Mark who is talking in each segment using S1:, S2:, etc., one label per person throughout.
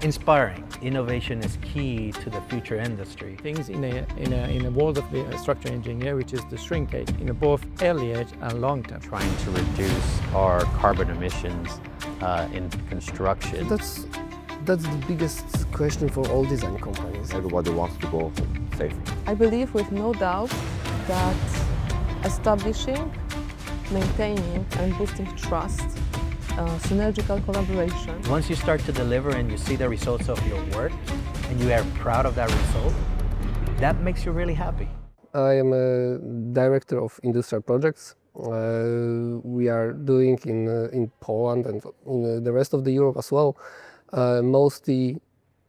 S1: Inspiring. Innovation is key to the future industry.
S2: Things in a world of the structural engineer, which is the shrinkage in both early edge and long term.
S3: Trying to reduce our carbon emissions in construction.
S4: That's the biggest question for all design companies.
S5: Everybody wants to go safely.
S6: I believe with no doubt that establishing, maintaining and boosting trust, synergical collaboration.
S1: Once you start to deliver and you see the results of your work and you are proud of that result, that makes you really happy.
S4: I am a director of industrial projects. We are doing in Poland and in the rest of the Europe as well, mostly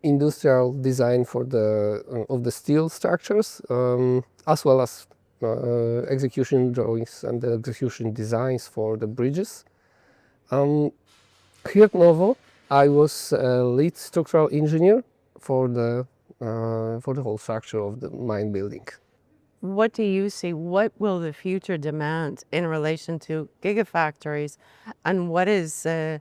S4: industrial design for of the steel structures, as well as execution drawings and the execution designs for the bridges. Here at NOVO, I was a lead structural engineer for the whole structure of the main building.
S7: What do you see? What will the future demand in relation to gigafactories, and what is the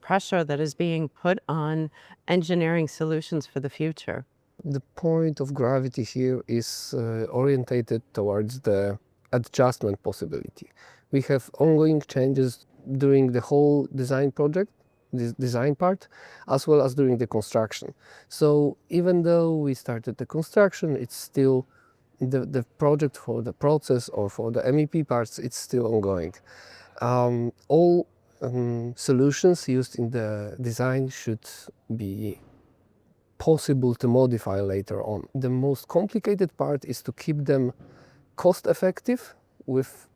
S7: pressure that is being put on engineering solutions for the future?
S4: The point of gravity here is orientated towards the adjustment possibility. We have ongoing changes during the whole design project, this design part, as well as during the construction. So even though we started the construction, it's still the project for the process or for the MEP parts, it's still ongoing. All solutions used in the design should be possible to modify later on. The most complicated part is to keep them cost effective with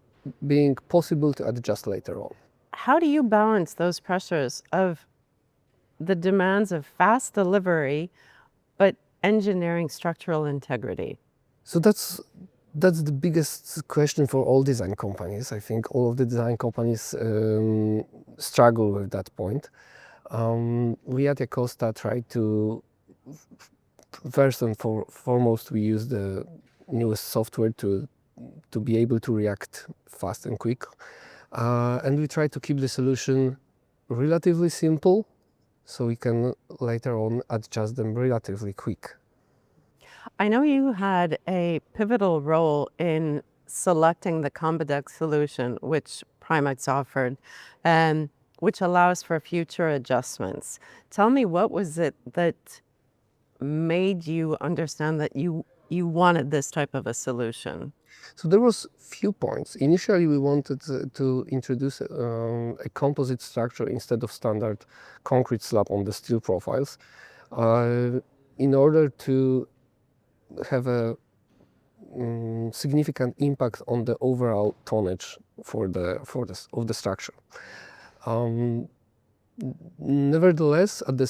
S4: being possible to adjust later on.
S7: How do you balance those pressures of the demands of fast delivery, but engineering structural integrity?
S4: So that's the biggest question for all design companies. I think all of the design companies struggle with that point. We at Jakosta try to, first and foremost, we use the newest software to be able to react fast and quick. And we try to keep the solution relatively simple so we can later on adjust them relatively quick.
S7: I know you had a pivotal role in selecting the Combideck solution, which Primekss offered, which allows for future adjustments. Tell me, what was it that made you understand that you wanted this type of a solution?
S4: So there was few points. Initially, we wanted to introduce a composite structure instead of standard concrete slab on the steel profiles, in order to have a significant impact on the overall tonnage of the structure. Nevertheless, at the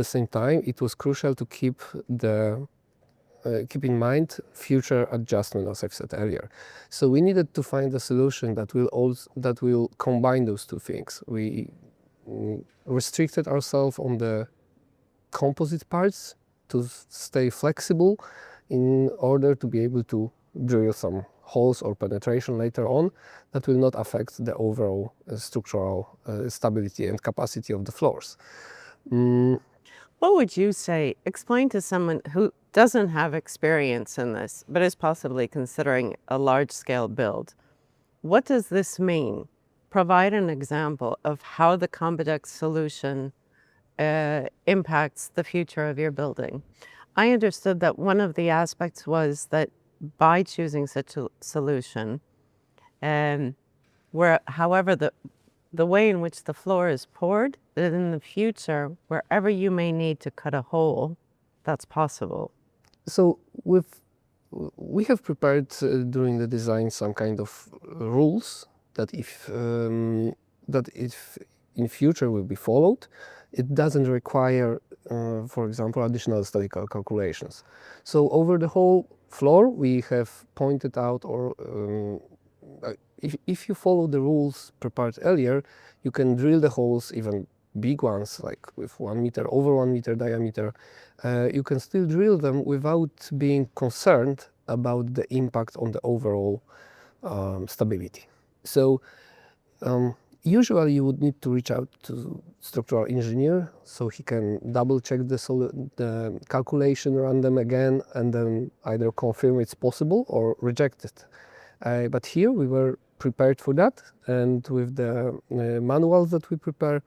S4: same time, it was crucial to keep in mind future adjustment, as I've said earlier. So we needed to find a solution that will combine those two things. We restricted ourselves on the composite parts to stay flexible in order to be able to drill some holes or penetration later on that will not affect the overall structural stability and capacity of the floors.
S7: What would you say? Explain to someone who doesn't have experience in this, but is possibly considering a large-scale build. What does this mean? Provide an example of how the Combideck solution impacts the future of your building. I understood that one of the aspects was that by choosing such a solution, however the way in which the floor is poured, that in the future, wherever you may need to cut a hole, that's possible.
S4: So we have prepared during the design some kind of rules that if in future will be followed, it doesn't require, for example, additional statistical calculations. So over the whole floor, we have pointed out, or if you follow the rules prepared earlier, you can drill the holes, even big ones, like with 1 meter, over 1 meter diameter. You can still drill them without being concerned about the impact on the overall stability. So Usually you would need to reach out to structural engineer so he can double check the calculation, run them again, and then either confirm it's possible or reject it. But here we were prepared for that, and with the manuals that we prepare,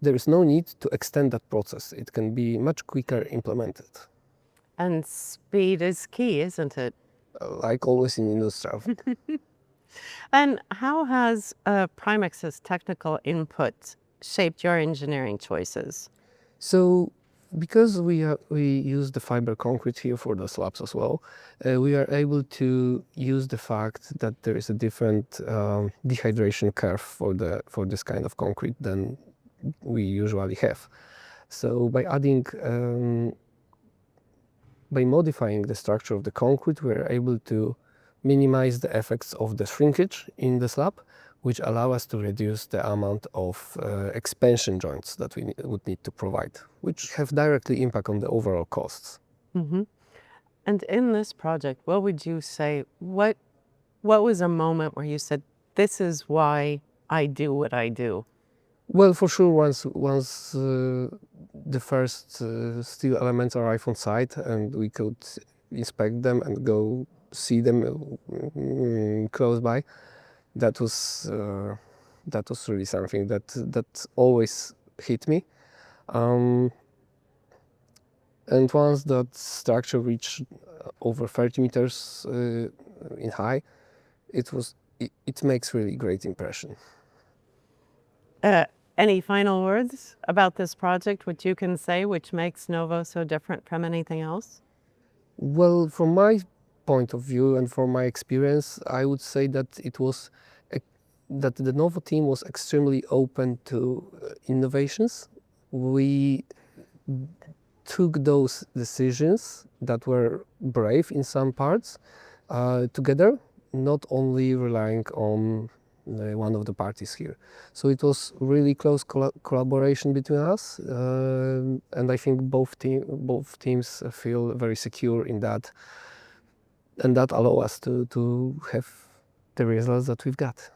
S4: there is no need to extend that process. It can be much quicker implemented.
S7: And speed is key, isn't it?
S4: Like always in industrial.
S7: And how has Primekss's technical input shaped your engineering choices?
S4: So, because we use the fiber concrete here for the slabs as well, we are able to use the fact that there is a different dehydration curve for this kind of concrete than we usually have. So by modifying the structure of the concrete, we are able to minimize the effects of the shrinkage in the slab, which allow us to reduce the amount of expansion joints that we would need to provide, which have directly impact on the overall costs.
S7: Mm-hmm. And in this project, what would you say, what was a moment where you said, this is why I do what I do?
S4: Well, for sure, once the first steel elements arrive on site and we could inspect them and go see them close by, that was really something that always hit me. And once that structure reached over 30 meters in high, it makes really great impression.
S7: Any final words about this project, which you can say, which makes NOVO so different from anything else?
S4: Well, from my point of view and from my experience, I would say that that the NOVO team was extremely open to innovations. We took those decisions that were brave in some parts together, not only relying on one of the parties here. So it was really close collaboration between us, and I think both teams feel very secure in that, and that allows us to have the results that we've got.